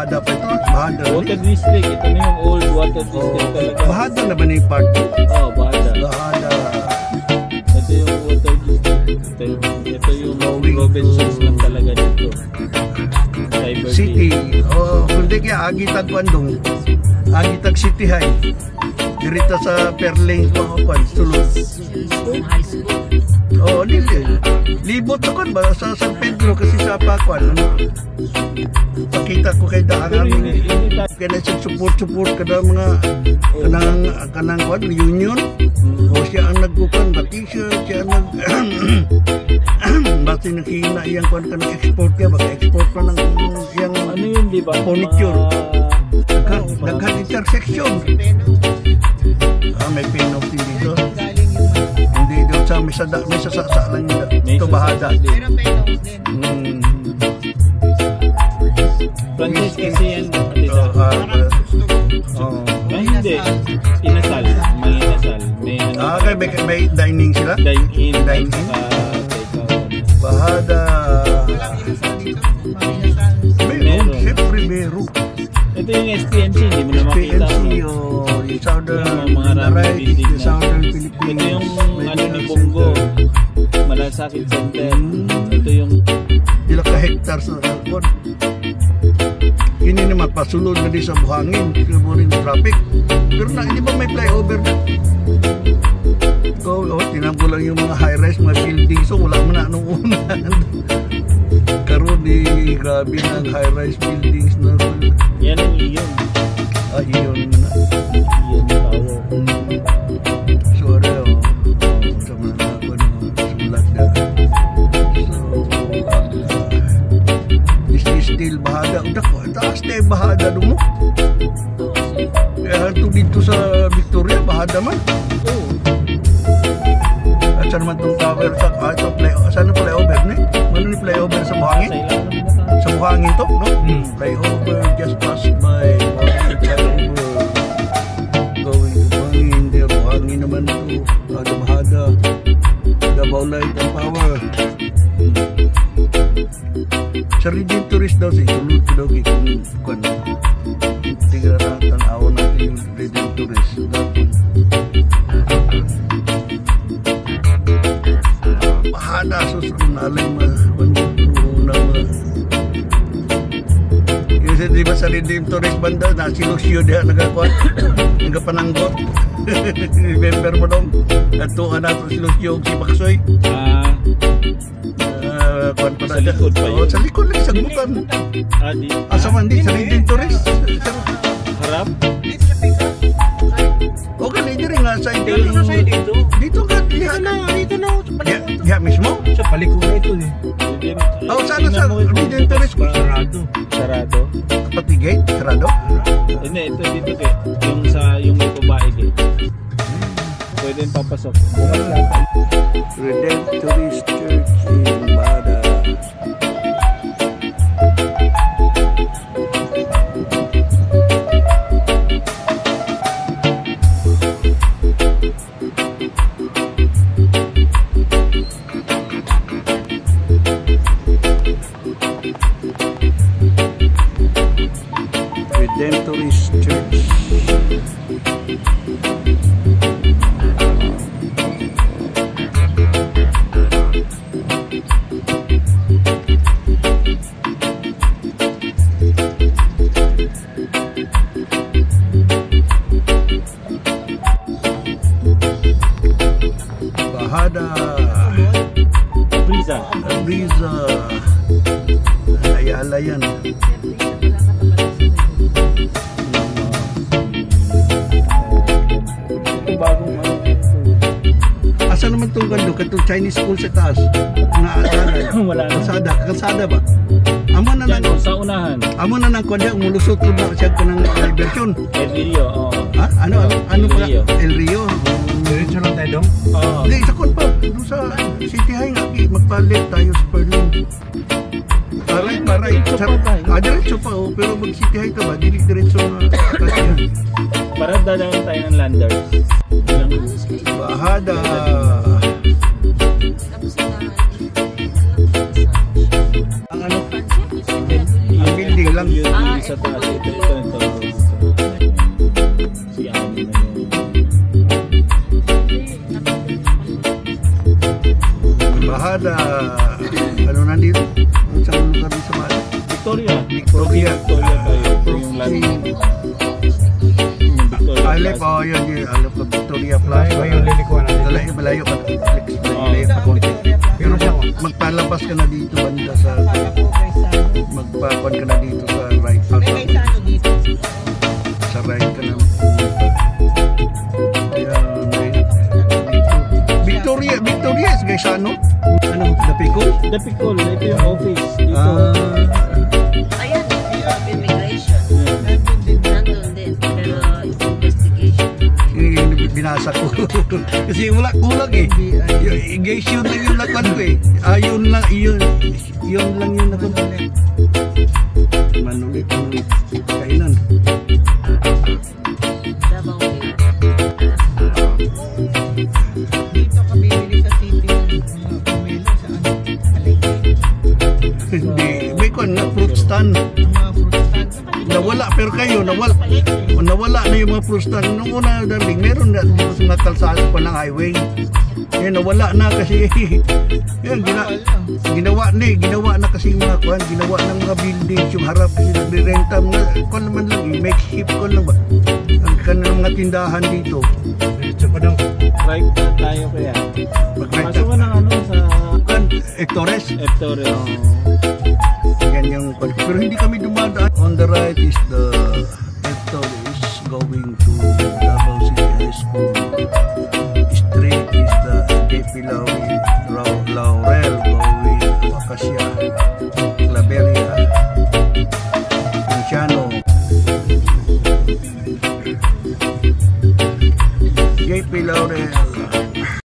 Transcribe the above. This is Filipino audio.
Bahada pa ito. Bahada. Water district. Ito na yung old water district talaga. Bahada na ba na yung part 2? Oo, Bahada. Bahada. Ito yung water district. Ito yung provinces lang talaga dito. City. Oh, kundi kaya Agitag Bandung. Agitag City High. Dirita sa Perleng Pakupan, sulod. High school. Oh, libot ako ba sa San Pedro kasi sa Pakuan. Pakita ko kay daan namin. Kaya na siya support kada mga kanang reunion. O siya ang nagkukan, bati siya ang bati nakihina iyang kuan kanang export kaya baka export pa ng iyang ano yun, di ba? Furniture. Nagka-intersection. May penalty dito. Hindi doon sa may sasaksa lang ito Bahada. Pero penalty din. Francis kasi yan. Hindi. Inasal. May inasal. May dining sila? Dine-in. Bahada. Meron. Siyempre meron. Ito yung SPNC. Hindi mo na makita. SPNC o mga Southern Philippines. Ito yung ano ni Bongo. Malasakit Center. Ito yung ilang ka-hectare sa Alcon. Hindi naman pasulod na din sa buhangin. Kinaburin ng traffic. Pero hindi ba may flyover na? Tinampo lang yung mga high-rise, mga buildings. So wala mo na nung una. Karoon grabe na ang high-rise buildings na. yan ang iyon. Iyon mo na. Iyon power. Sorry sa mga ako ng sulat na. So, still Bahada. Taas na yung Bahada doon mo. Kaya dito sa Victoria, Bahada man. Oo. At saan naman itong tower? Saan yung flyover ni? Ano yung flyover sa buhangin? Sa buhangin to, no? Flyover just passed by. Flyover. Going to buhangin. There, buhangin naman ito. Bahada. Davao Light and Power. Sa Redemptorist daw siya. Sulod ko daw kung tingnan natin, awan natin yung Redemptorist. Bahada, susunod na alay kasi di ba sa Redemptorist banda na si Lucio diha nagapananggot. Remember mo dong atuan nato si Lucio si Baksoy. Sa likod pa yun. Sa likod lang sa gutan. Asa man di sa Redemptorist harap. O ganito rin nga sa dito. Dito ka dito na diha mismo sa paliko na ito eh. Sana sa Redemptorist ko Sarado. Pati gate? Sarado? Hindi, ito dito kay yung may babae gate. Pwede yung papasok. Redemptorist Church in Bahada. Redemptorist Church. Bahada. Brisa. Ayala yan. Asa naman itong gando? Katong Chinese school sa taas. Wala na. Kalsada ba? Amo na Diyan, nang sa unahan. amo na nang kwadya umulusot ko na siya ko ng diversion. El Rio, oo. Ha? Ano pala? Rio. El Rio. Diretso lang tayo dong. Oo. Hindi, isa kon pa. Doon sa City High nga. Magpalit tayo sa Perlin. Paray. Diretso pa. Pero mag City High ka ba? Diretso nga. Para dadaan tayo ng landers. Bahada. Ang building lang. Sa taas. Bahada, ano nandito? Sa lugar din sa Mahada? Victoria. Victoria. Victoria tayo. Ito yung lagi. Alip, yun, alip ka Victoria Plaza. Ay, yung lilikuan natin. Malayo ka, malayo pa konti. Pero magpalabas ka na dito, banda sa, magpapan ka na dito sa right. Sa right ka na. Victoria is guys, ano? The Picol? The Picol. Ito yung office. Dito. Ayan, immigration. Nandun din. Pero investigation. Binasa ko. Kasi wala kulang eh. Guys, yun lang yung lakwan ko eh. Yun lang yung lakwan ko. Manulit. Kainan. Dabang dito kami bili sa city ng Pumelo sa Hindi. May kwan na fruit stand. mga fruit stand. Nawala, pero kayo, nawala na yung mga fruit stand. Nung una, darling, meron na dito sa mga kalsada pa ng highway. Yan, nawala na kasi, yan, ginawa na kasi yung mga kwan, ginawa ng mga buildings, yung harap, kasi nagre-renta, mga kwan naman lang, makeshift kwan lang ba? Ang kanang mga tindahan dito. Diretso pa daw. Right na tayo kaya. Pasok ka ng ano sa Hectores. Hectores. Yan yung, pero hindi kami dumadaan. On the right is the Hectores going to Davao City High School. Straight is the JP Laurel going to Acacia, Claveria, Ponciano. JP Laurel